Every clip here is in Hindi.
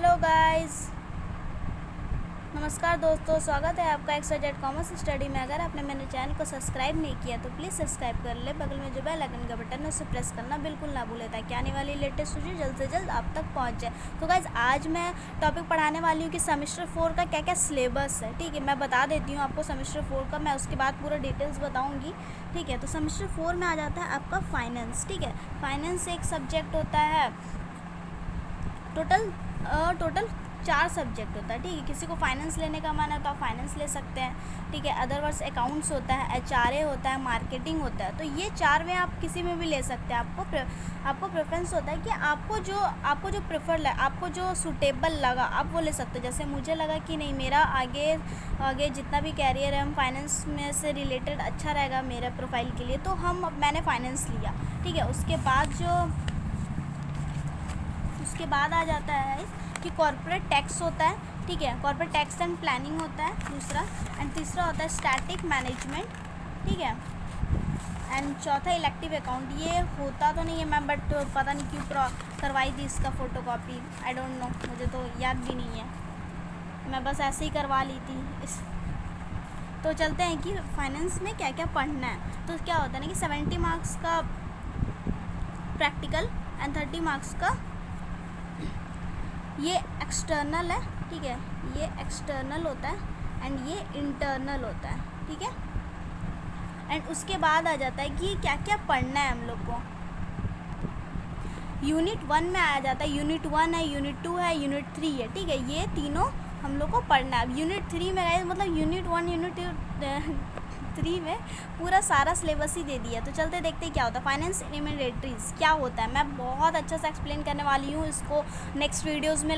हेलो गाइस, नमस्कार दोस्तों, स्वागत है आपका एक्सजेड कॉमर्स स्टडी में। अगर आपने मेरे चैनल को सब्सक्राइब नहीं किया तो प्लीज़ सब्सक्राइब कर ले। बगल में जो बेल आइकन का बटन है उसे प्रेस करना बिल्कुल ना भूलें ताकि आने वाली लेटेस्ट वीडियो जल्द से जल्द आप तक पहुंच जाए। तो गाइस, आज मैं टॉपिक पढ़ाने वाली हूँ कि सेमेस्टर 4 का क्या क्या सिलेबस है। ठीक है, मैं बता देती हूँ आपको सेमेस्टर 4 का, मैं उसके बाद पूरा डिटेल्स बताऊँगी। ठीक है, तो सेमेस्टर 4 में आ जाता है आपका फाइनेंस। ठीक है, फाइनेंस एक सब्जेक्ट होता है, टोटल 4 सब्जेक्ट होता है। ठीक है, किसी को फाइनेंस लेने का मन है तो आप फाइनेंस ले सकते हैं। ठीक है, अदरवाइज अकाउंट्स होता है, एचआरए होता है, मार्केटिंग होता है। तो ये 4 में आप किसी में भी ले सकते हैं। आपको प्रेफरेंस होता है कि आपको जो प्रेफर आपको जो सूटेबल लगा आप वो ले सकते हो। जैसे मुझे लगा कि नहीं, मेरा आगे जितना भी कैरियर है हम फाइनेंस में से रिलेटेड अच्छा रहेगा मेरा प्रोफाइल के लिए, तो मैंने फाइनेंस लिया। ठीक है, उसके बाद आ जाता है कि कॉर्पोरेट टैक्स होता है। ठीक है, कॉर्पोरेट टैक्स एंड प्लानिंग होता है दूसरा, एंड तीसरा होता है स्टैटिक मैनेजमेंट। ठीक है, एंड चौथा इलेक्टिव अकाउंट। ये होता तो नहीं है मैम, बट पता नहीं क्यों करवाई थी इसका फ़ोटोकॉपी, आई डोंट नो, मुझे तो याद भी नहीं है, मैं बस ऐसे ही करवा ली थी तो चलते हैं कि फाइनेंस में क्या क्या पढ़ना है। तो क्या होता है ना कि 70 मार्क्स का प्रैक्टिकल एंड 30 मार्क्स का ये एक्सटर्नल है। ठीक है, ये एक्सटर्नल होता है एंड ये इंटरनल होता है। ठीक है, एंड उसके बाद आ जाता है कि क्या क्या पढ़ना है हम लोग को। यूनिट 1 में आ जाता है, यूनिट 1 है, यूनिट 2 है, यूनिट 3 है। ठीक है, ये तीनों हम लोग को पढ़ना है। अब यूनिट 3 में गए मतलब यूनिट 1 यूनिट 3 में पूरा सारा सिलेबस ही दे दिया। तो चलते देखते क्या होता है। फाइनेंस इलिमिनेटरीज क्या होता है, मैं बहुत अच्छा से एक्सप्लेन करने वाली हूँ, इसको नेक्स्ट वीडियोस में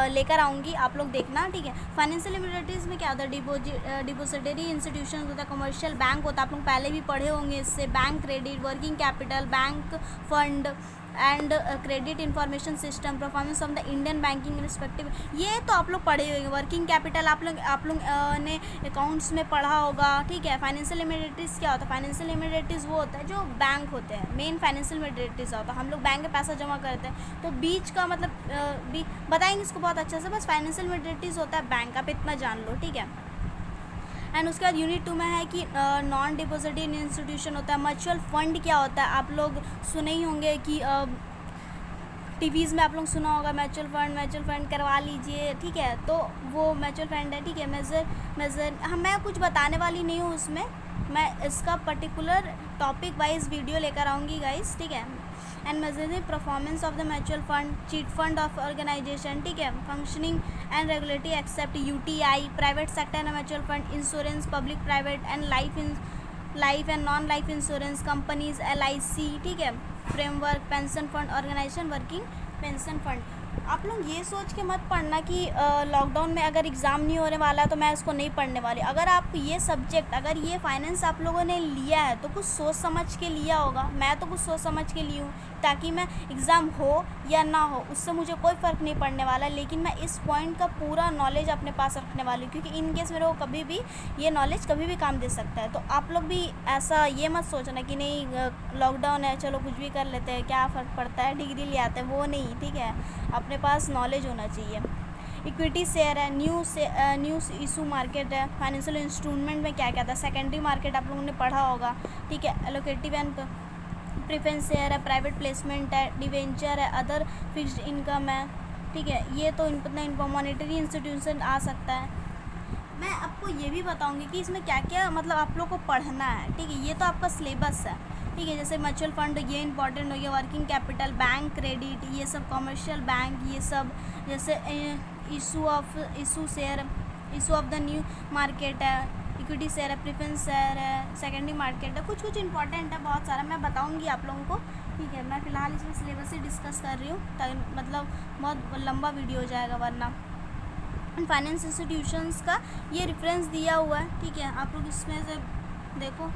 लेकर आऊँगी, आप लोग देखना। ठीक है, फाइनेंशियल इलिमिनेटरीज में क्या होता है, डिपोजिटरी इंस्टीट्यूशन होता है, कमर्शियल बैंक होता है, आप लोग पहले भी पढ़े होंगे इससे, bank credit, working capital, bank fund and credit information system, performance of the Indian banking respective, ये तो आप लोग पढ़े होंगे। वर्किंग कैपिटल आप लोग ने अकाउंट्स में पढ़ा होगा। ठीक है, फाइनेंशियल लिमिटेडीज क्या होता है, फाइनेंशियल लिमिटेडीज वो होता है जो बैंक होते हैं, मेन फाइनेंशियल लिमिटेडीज होता है, हम लोग बैंक में पैसा जमा करते हैं। तो बीच का मतलब बताएंगे इसको बहुत अच्छे से, बस फाइनेंशियल लिमिटेडीज होता है बैंक, आप इतना जान लो। ठीक है, एंड उसके बाद यूनिट 2 में है कि नॉन डिपॉजिटरी इंस्टीट्यूशन होता है। म्यूचुअल फंड क्या होता है, आप लोग सुने ही होंगे कि टीवीज़ में आप लोग सुना होगा म्यूचुअल फंड करवा लीजिए। ठीक है, तो वो म्यूचुअल फंड है। ठीक है, मैं कुछ बताने वाली नहीं हूँ उसमें, मैं इसका पर्टिकुलर टॉपिक वाइज वीडियो लेकर आऊँगी गाइस। ठीक है, and measuring performance of the mutual fund, chit fund of organisation. ठीक है, functioning and regulatory except UTI, private sector and mutual fund, insurance, public private and life and non life insurance companies, LIC। ठीक है, framework, pension fund organisation, working pension fund. आप लोग ये सोच के मत पढ़ना कि लॉकडाउन में अगर एग्ज़ाम नहीं होने वाला तो मैं इसको नहीं पढ़ने वाली। अगर आप ये सब्जेक्ट, अगर ये फाइनेंस आप लोगों ने लिया है तो कुछ सोच समझ के लिया होगा। मैं तो कुछ सोच समझ के ली हूँ ताकि मैं एग्ज़ाम हो या ना हो उससे मुझे कोई फ़र्क नहीं पड़ने वाला, लेकिन मैं इस पॉइंट का पूरा नॉलेज अपने पास रखने वाली हूँ, क्योंकि इन केस मेरे को कभी भी ये नॉलेज कभी भी काम दे सकता है। तो आप लोग भी ऐसा ये मत सोचना कि नहीं लॉकडाउन है चलो कुछ भी कर लेते हैं, क्या फ़र्क पड़ता है, डिग्री ले आते हैं, वो नहीं। ठीक है, अपने पास नॉलेज होना चाहिए। इक्विटी शेयर है, न्यू इशू मार्केट है, फाइनेंशियल इंस्ट्रूमेंट में क्या क्या था, सेकेंडरी मार्केट आप लोगों ने पढ़ा होगा। ठीक है, एलोकेटिव एंड प्रेफरेंस शेयर है, प्राइवेट प्लेसमेंट है, डिवेंचर है, अदर फिक्स्ड इनकम है। ठीक है, ये तो मॉनेटरी इंस्टीट्यूशन आ सकता है। मैं आपको ये भी बताऊंगी कि इसमें क्या क्या मतलब आप लोग को पढ़ना है। ठीक है, ये तो आपका सिलेबस है। ठीक है, जैसे म्यूचुअल फंड ये इंपॉर्टेंट हो गया, वर्किंग कैपिटल, बैंक क्रेडिट, ये सब कमर्शियल बैंक, ये सब जैसे issue share, issue of the new market है, इक्विटी शेयर है, प्रेफरेंस शेयर है, सेकेंडरी मार्केट है, कुछ इंपॉर्टेंट है, बहुत सारा मैं बताऊंगी आप लोगों को। ठीक है, मैं फ़िलहाल इसमें सिलेबस ही डिस्कस कर रही हूँ, मतलब बहुत लंबा वीडियो हो जाएगा वरना। फाइनेंस इंस्टीट्यूशंस का ये रेफरेंस दिया हुआ है। ठीक है, आप लोग इसमें से देखो,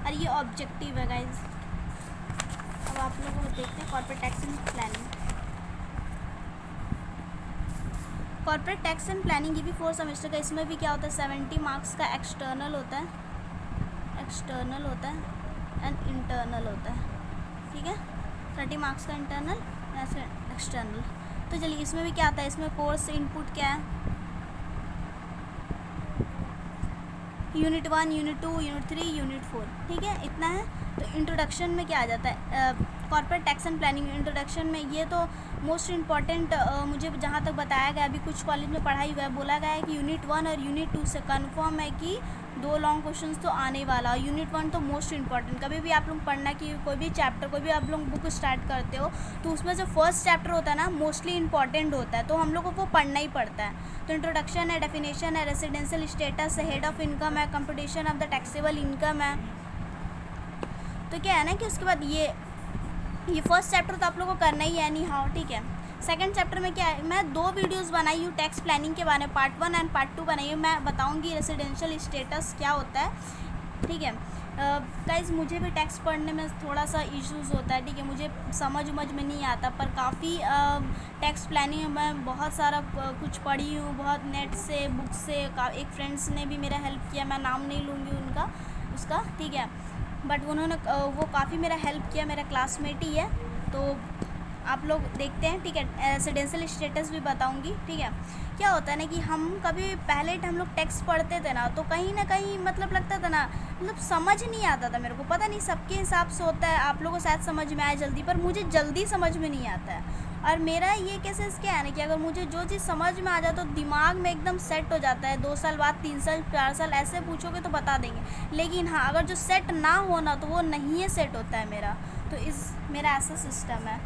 और ये ऑब्जेक्टिव है गाइज। अब आप लोगों को देखते हैं corporate tax and planning. Corporate tax and planning ये भी 4 सेमेस्टर का, इसमें भी क्या होता है 70 मार्क्स का एक्सटर्नल होता है एंड इंटरनल होता है। ठीक है, 30 मार्क्स का इंटरनल, एक्सटर्नल। तो चलिए इसमें भी क्या आता है, इसमें कोर्स इनपुट क्या है, यूनिट 1, यूनिट 2, यूनिट 3, यूनिट 4, ठीक है, इतना है। तो इंट्रोडक्शन में क्या आ जाता है, corporate tax and planning. Introduction में ये तो मोस्ट इम्पॉर्टेंट मुझे जहाँ तक बताया गया, अभी कुछ कॉलेज में पढ़ाई हुआ है, बोला गया है कि यूनिट 1 और यूनिट 2 से कन्फर्म है कि 2 लॉन्ग क्वेश्चंस तो आने वाला। यूनिट 1 तो मोस्ट इंपॉर्टेंट, कभी भी आप लोग पढ़ना कि कोई भी चैप्टर, कोई भी आप लोग बुक स्टार्ट करते हो तो उसमें जो फर्स्ट चैप्टर होता है ना मोस्टली इंपॉर्टेंट होता है, तो हम लोग को वो पढ़ना ही पड़ता है। तो इंट्रोडक्शन है, डेफिनेशन है, रेसिडेंशियल स्टेटस है, हेड ऑफ इनकम है, competition of the taxable income है। तो क्या है ना कि उसके बाद ये फर्स्ट चैप्टर तो आप लोगों को करना ही है नहीं, हाँ ठीक है। सेकंड चैप्टर में क्या है, मैं 2 वीडियोस बनाई हूँ टैक्स प्लानिंग के बारे में, पार्ट 1 एंड पार्ट 2 बनाई हूँ। मैं बताऊँगी रेसिडेंशियल स्टेटस क्या होता है, ठीक है। गाइस मुझे भी टैक्स पढ़ने में थोड़ा सा इश्यूज़ होता है, ठीक है, मुझे समझ में नहीं आता, पर काफ़ी टैक्स प्लानिंग में मैं बहुत सारा कुछ पढ़ी हूँ, बहुत नेट से, बुक से। एक फ्रेंड्स ने भी मेरा हेल्प किया, मैं नाम नहीं लूँगी उसका, ठीक है, बट उन्होंने वो काफ़ी मेरा हेल्प किया, मेरा क्लासमेट ही है। तो आप लोग देखते हैं, ठीक है। रेसिडेंशियल स्टेटस भी बताऊंगी, ठीक है। क्या होता है ना कि हम कभी पहले हम लोग टैक्स पढ़ते थे ना, तो कहीं ना कहीं मतलब लगता था ना, मतलब समझ नहीं आता था मेरे को, पता नहीं सबके हिसाब से होता है, आप लोगों को शायद समझ में आए जल्दी, पर मुझे जल्दी समझ में नहीं आता है। और मेरा ये केसेस क्या है ना कि अगर मुझे जो चीज़ समझ में आ जाए तो दिमाग में एकदम सेट हो जाता है। 2 साल बाद, 3 साल, 4 साल ऐसे पूछोगे तो बता देंगे, लेकिन हाँ अगर जो सेट ना होना तो वो नहीं है सेट होता है मेरा। तो मेरा ऐसा सिस्टम है,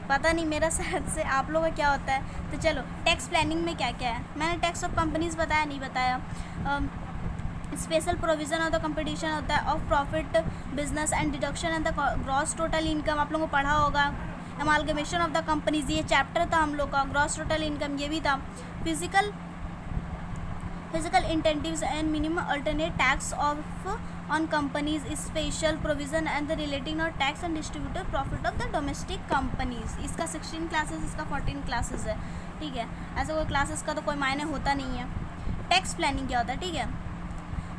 पता नहीं मेरा शायद से आप लोगों का क्या होता है। तो चलो टैक्स प्लानिंग में क्या क्या है, मैंने टैक्स ऑफ कंपनीज बताया नहीं बताया। Special provision of the competition होता है, of profit business and deduction and the gross total income आप लोगों को पढ़ा होगा। अमालगमेशन ऑफ द कंपनीज, ये चैप्टर था हम लोग का। ग्रॉस टोटल इनकम ये भी था। Physical incentives and minimum alternate tax of on companies, special provision and the relating और tax and distributor profit of the domestic companies. इसका 16 क्लासेस, इसका 14 क्लासेस है, ठीक है। ऐसे कोई क्लासेस का तो कोई मायने होता नहीं है। टैक्स प्लानिंग क्या होता है, ठीक है।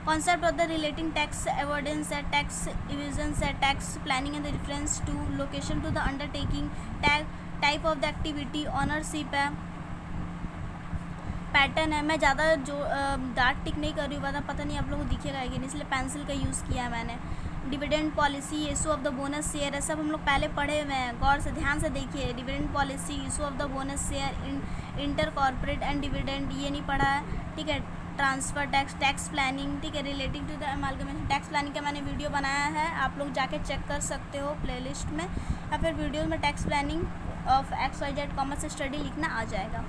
Concept of the relating tax avoidance है, टैक्स इवेजन्स है, tax planning and reference to location to the undertaking, type of the activity, ownership है, पैटर्न है। मैं ज़्यादा जो डार्क टिक नहीं कर रही हूँ, पता नहीं आप लोगों को दिखेगा कि नहीं, इसलिए पेंसिल का यूज़ किया है मैंने। Dividend policy, issue of the bonus share है, सब हम लोग पहले पढ़े हुए हैं, गौर से ध्यान से देखिए। Dividend policy, issue of the bonus share, inter corporate and dividend, ये नहीं पढ़ा है, ठीक है। ट्रांसफ़र टैक्स, टैक्स प्लानिंग, ठीक है, relating to the amalgamation. Tax planning का मैंने वीडियो बनाया है, आप लोग जाके चेक कर सकते हो प्लेलिस्ट में, या फिर वीडियो में tax planning of XYZ commerce study लिखना आ जाएगा।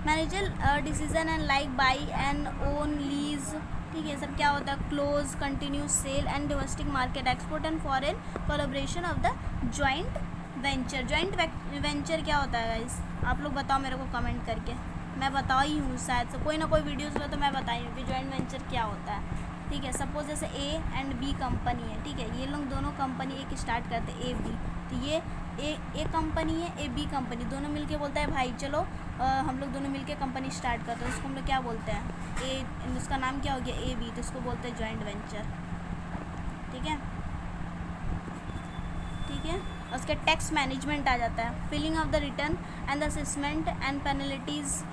Manager decision and like buy and own lease, ठीक है, सब क्या होता है। Close, continuous sale and domestic market, export and foreign collaboration of the joint venture. Joint venture क्या होता है गाइस, आप लोग बताओ मेरे को कमेंट करके, मैं बता ही हूँ शायद से, कोई ना कोई वीडियोस में तो मैं बताई हूँ कि जॉइंट वेंचर क्या होता है, ठीक है। सपोज जैसे A एंड B कंपनी है, ठीक है, ये लोग दोनों कंपनी एक स्टार्ट करते हैं A B, तो ये ए कंपनी है, A B कंपनी, दोनों मिलके बोलता है भाई चलो हम लोग दोनों मिलके कंपनी स्टार्ट करते हैं, उसको हम लोग क्या बोलते हैं, उसका नाम क्या हो गया A B, तो उसको बोलते हैं जॉइंट वेंचर, ठीक है, ठीक है। उसके टैक्स मैनेजमेंट आ जाता है, filing of the return and the assessment and penalties,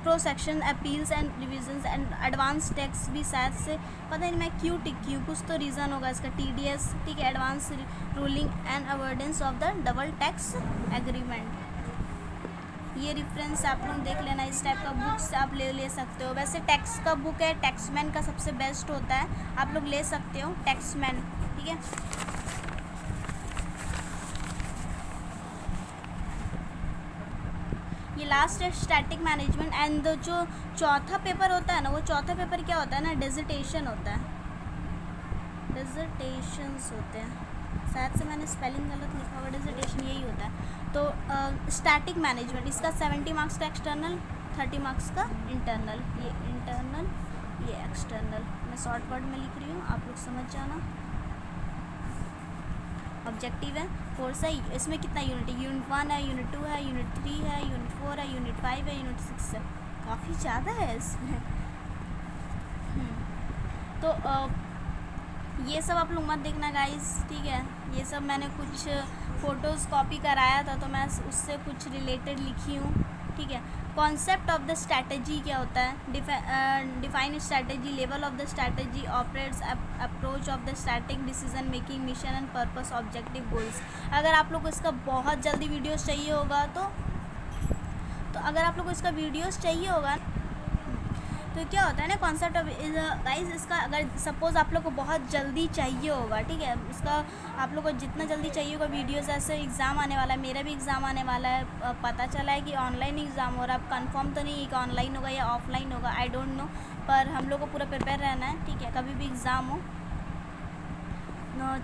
prosecution, appeals and revisions and advance tax भी शायद से, पता नहीं मैं क्यों टिक की हूँ, कुछ तो रीज़न होगा इसका। TDS, ठीक है, advance ruling and avoidance of the double tax agreement. ये रेफरेंस आप लोग देख लेना, इस टाइप का बुक्स आप ले सकते हो। वैसे टैक्स का बुक है, टैक्समैन का सबसे बेस्ट होता है, आप लोग ले सकते हो टैक्समैन, ठीक है। ये लास्ट है स्टैटिक मैनेजमेंट एंड जो चौथा पेपर होता है ना, वो चौथा पेपर क्या होता है ना, डिसर्टेशन होता है, डिसर्टेशंस होते हैं, शायद से मैंने स्पेलिंग गलत लिखा हुआ, डिसर्टेशन यही होता है। तो स्टैटिक मैनेजमेंट, इसका 70 मार्क्स का एक्सटर्नल, 30 मार्क्स का इंटरनल, ये इंटरनल ये एक्सटर्नल, मैं शॉर्ट वर्ड में लिख रही हूँ, आप लोग समझ जाना। ऑब्जेक्टिव है, कोर्स है, इसमें कितना यूनिट है, यूनिट 1 है, यूनिट 2 है, यूनिट 3 है, यूनिट 4 है, यूनिट 5 है, यूनिट 6 है, काफ़ी ज़्यादा है इसमें। तो ये सब आप लोग मत देखना गाइस, ठीक है, ये सब मैंने कुछ फ़ोटोज़ कॉपी कराया था तो मैं उससे कुछ रिलेटेड लिखी हूँ, ठीक है। कॉन्सेप्ट ऑफ द स्ट्रैटेजी क्या होता है, define strategy, level of the strategy, operates, approach of the strategic, decision making, mission and purpose, objective, goals. अगर आप लोग को इसका बहुत जल्दी वीडियोस चाहिए होगा तो अगर आप लोग को इसका वीडियोस चाहिए होगा तो क्या होता है ना, कॉन्सेप्ट ऑफ गाइस, इसका अगर सपोज़ आप लोग को बहुत जल्दी चाहिए होगा, ठीक है, इसका आप लोग को जितना जल्दी चाहिए होगा वीडियोस, ऐसे एग्ज़ाम आने वाला है, मेरा भी एग्ज़ाम आने वाला है, पता चला है कि ऑनलाइन एग्ज़ाम हो रहा है, अब कंफर्म तो नहीं है कि ऑनलाइन होगा या ऑफलाइन होगा, आई डोंट नो, पर हम लोग को पूरा प्रिपेयर रहना है, ठीक है, कभी भी एग्ज़ाम हो।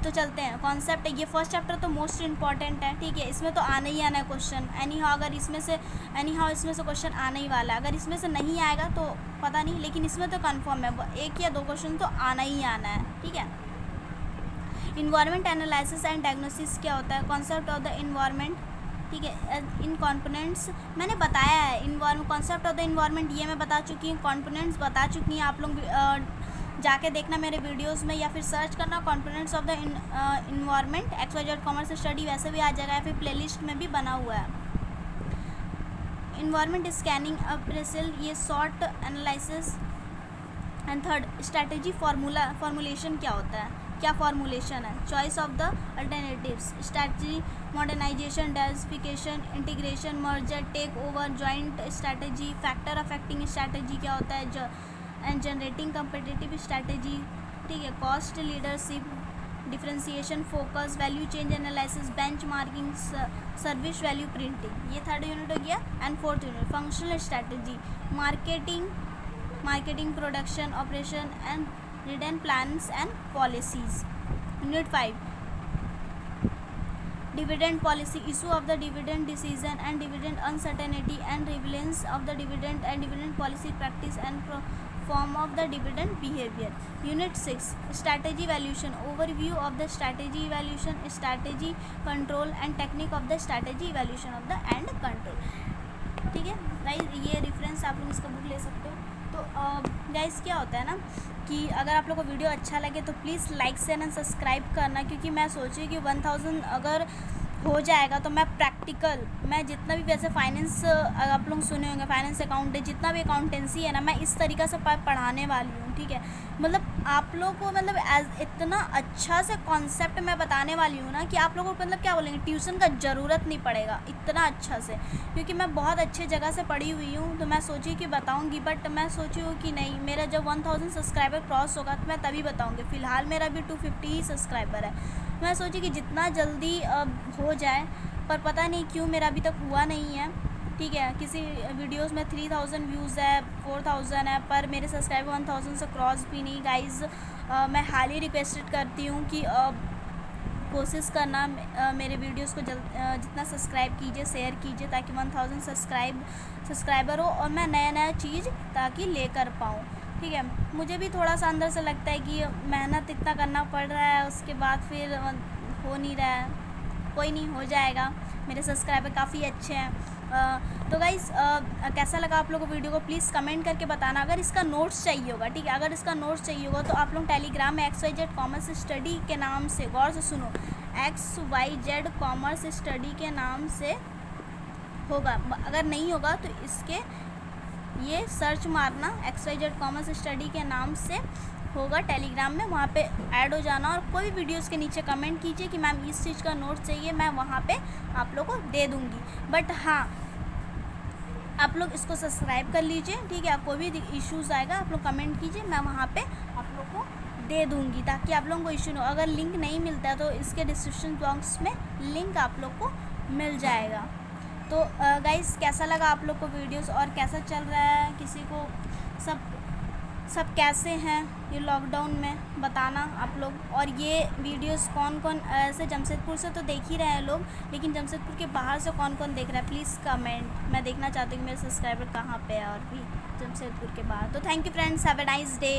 तो चलते हैं, कॉन्सेप्ट है ये फर्स्ट चैप्टर तो मोस्ट इंपॉर्टेंट है, ठीक है, इसमें तो आना ही आना है क्वेश्चन, एनी हाउ इसमें से क्वेश्चन आने ही वाला है। अगर इसमें से नहीं आएगा तो पता नहीं, लेकिन इसमें तो कंफर्म है, एक या दो क्वेश्चन तो आना ही आना है, ठीक है। इन्वायरमेंट एनालिसिस एंड डायग्नोसिस क्या होता है, कॉन्सेप्ट ऑफ द इन्वायरमेंट, ठीक है, इन कॉम्पोनेंट्स मैंने बताया है, कॉन्सेप्ट ऑफ द इन्वायरमेंट ये मैं बता चुकी हूँ, कॉम्पोनेंट्स बता चुकी हैं, आप लोग जाके देखना मेरे वीडियोस में या फिर सर्च करना components of the environment XYZ commerce study, वैसे भी आ जाएगा, या फिर प्लेलिस्ट में भी बना हुआ है। इन्वायरमेंट स्कैनिंग, अप्रेसल, ये SWOT analysis. And third, strategy formulation क्या होता है, क्या फॉर्मुलेशन है, choice of the alternatives, strategy, modernisation, diversification, integration, merger, takeover, joint strategy, factor affecting strategy क्या होता है, एंड जनरेटिंग कम्पिटिटिव स्ट्रैटेजी, ठीक है, cost leadership, differentiation, focus, value chain analysis, benchmarking, service value printing, ये थर्ड यूनिट हो गया। And fourth unit, functional strategy, marketing, production, operation and return plans and policies. Unit 5, dividend policy, issue of the dividend decision and dividend uncertainty and relevance of the dividend and dividend policy practice and form of the dividend behavior. Unit 6, strategy evaluation, overview of the strategy evaluation, strategy control and technique of the strategy evaluation of the and control, ठीक है गाइस, ये रेफरेंस आप लोग इसका बुक ले सकते हो। तो गाइस क्या होता है ना कि अगर आप लोग को वीडियो अच्छा लगे तो please like share and subscribe करना, क्योंकि मैं सोची कि 1000 अगर हो जाएगा तो मैं जितना भी वैसे फाइनेंस, आप लोग सुने होंगे, फाइनेंस अकाउंट, जितना भी अकाउंटेंसी है ना, मैं इस तरीक़ा से पढ़ाने वाली हूँ, ठीक है, मतलब आप लोग को मतलब इतना अच्छा से कॉन्सेप्ट मैं बताने वाली हूँ ना कि आप लोगों को मतलब क्या बोलेंगे, ट्यूशन का ज़रूरत नहीं पड़ेगा इतना अच्छा से, क्योंकि मैं बहुत अच्छे जगह से पढ़ी हुई हूँ, तो मैं सोची कि बताऊँगी, बट मैं सोची हूँ कि नहीं, मेरा जब 1000 सब्सक्राइबर क्रॉस होगा तो मैं तभी बताऊँगी। फ़िलहाल मेरा भी 250 ही सब्सक्राइबर है, मैं सोची कि जितना जल्दी हो जाए, पर पता नहीं क्यों मेरा अभी तक हुआ नहीं है, ठीक है, किसी वीडियोस में 3000 व्यूज़ है, 4000 है, पर मेरे सब्सक्राइबर 1000 से क्रॉस भी नहीं। गाइज़ मैं हाईली रिक्वेस्टेड करती हूँ कि कोशिश करना मेरे वीडियोस को जितना सब्सक्राइब कीजिए, शेयर कीजिए, ताकि 1000 सब्सक्राइबर हो और मैं नया चीज़ ताकि लेकर पाऊँ, ठीक है। मुझे भी थोड़ा सा अंदर से लगता है कि मेहनत इतना करना पड़ रहा है, उसके बाद फिर हो नहीं रहा है, कोई नहीं, हो जाएगा, मेरे सब्सक्राइबर काफ़ी अच्छे हैं। तो गाइज़ कैसा लगा आप लोगों को वीडियो को प्लीज़ कमेंट करके बताना। अगर इसका नोट्स चाहिए होगा, ठीक है, अगर इसका नोट्स चाहिए होगा तो आप लोग टेलीग्राम में XYZ कॉमर्स स्टडी के नाम से, गौर से सुनो, XYZ कॉमर्स स्टडी के नाम से होगा, अगर नहीं होगा तो इसके ये सर्च मारना, XYZ कॉमर्स स्टडी के नाम से होगा टेलीग्राम में, वहाँ पे ऐड हो जाना और कोई भी वीडियोस के नीचे कमेंट कीजिए कि मैम इस चीज़ का नोट चाहिए, मैं वहाँ पे आप लोग को दे दूँगी। बट हाँ, आप लोग इसको सब्सक्राइब कर लीजिए, ठीक है, कोई भी इश्यूज़ आएगा आप लोग कमेंट कीजिए, मैं वहाँ पे आप लोग को दे दूँगी, ताकि आप लोगों को इशू ना हो। अगर लिंक नहीं मिलता है तो इसके डिस्क्रिप्शन बॉक्स में लिंक आप लोग को मिल जाएगा। तो गाइस कैसा लगा आप लोग को वीडियोस और कैसा चल रहा है, किसी को सब कैसे हैं ये लॉकडाउन में बताना आप लोग। और ये वीडियोस कौन कौन ऐसे जमशेदपुर से तो देख ही रहे हैं लोग, लेकिन जमशेदपुर के बाहर से कौन कौन देख रहा है प्लीज़ कमेंट, मैं देखना चाहती हूँ कि मेरे सब्सक्राइबर कहाँ पे है और भी जमशेदपुर के बाहर। तो thank you friends, have a nice day.